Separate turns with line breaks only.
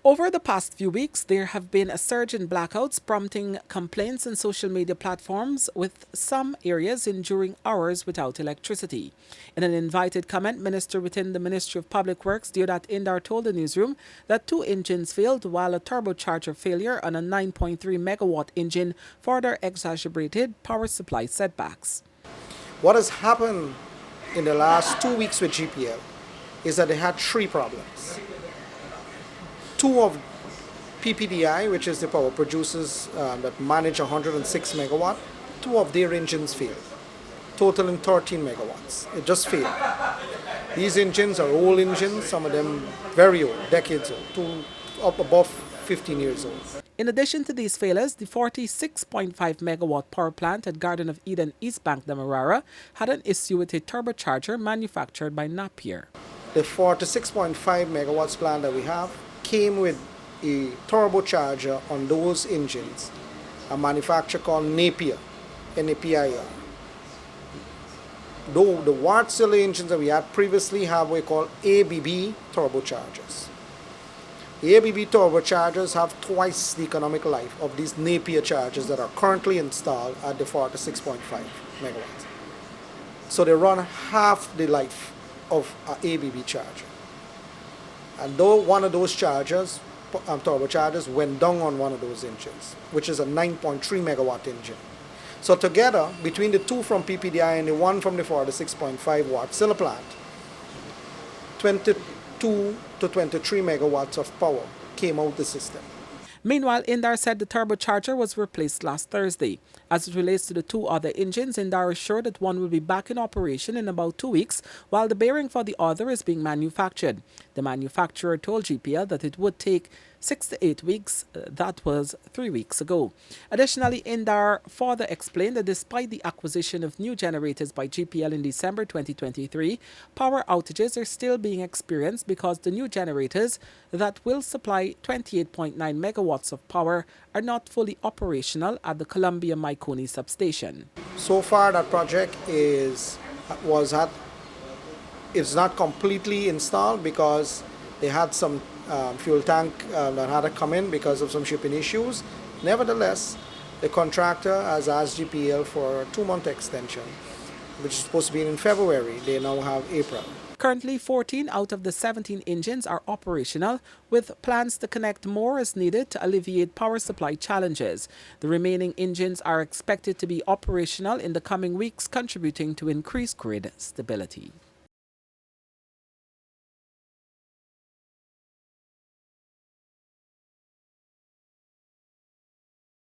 Over the past few weeks, there have been a surge in blackouts, prompting complaints on social media platforms, with some areas enduring hours without electricity. In an invited comment, Minister within the Ministry of Public Works, Deodat Indar, told the newsroom that two engines failed, while a turbocharger failure on a 9.3 megawatt engine further exacerbated power supply setbacks.
What has happened in the last 2 weeks with GPL is that they had three problems. Two of PPDI, which is the power producers that manage 106 megawatt, two of their engines failed, totaling 13 megawatts. It just failed. These engines are old engines, some of them very old, decades old, up above 15 years old.
In addition to these failures, the 46.5 megawatt power plant at Garden of Eden, East Bank, Demerara, had an issue with a turbocharger manufactured by Napier.
The 46.5 megawatts plant that we have came with a turbocharger on those engines, a manufacturer called Napier, N-A-P-I-R. Though the Wärtsilä engines that we had previously have what we call ABB turbochargers. The ABB turbochargers have twice the economic life of these Napier chargers that are currently installed at the 46.5 megawatts. So they run half the life of an ABB charger. And though one of those turbochargers went down on one of those engines, which is a 9.3 megawatt engine. So together, between the two from PPDI and the one from the 46.5 Wärtsilä plant, 22 to 23 megawatts of power came out the system.
Meanwhile, Indar said the turbocharger was replaced last Thursday. As it relates to the two other engines, Indar assured that one will be back in operation in about 2 weeks, while the bearing for the other is being manufactured. The manufacturer told GPL that it would take 6 to 8 weeks. That was 3 weeks ago. Additionally, Indar further explained that despite the acquisition of new generators by GPL in December 2023, power outages are still being experienced because the new generators that will supply 28.9 megawatts of power are not fully operational at the Columbia Maikoni substation.
So far, that project is not completely installed because they had some fuel tank that had to come in because of some shipping issues. Nevertheless, the contractor has asked GPL for a 2-month extension, which is supposed to be in February. They now have April.
Currently, 14 out of the 17 engines are operational, with plans to connect more as needed to alleviate power supply challenges. The remaining engines are expected to be operational in the coming weeks, contributing to increased grid stability.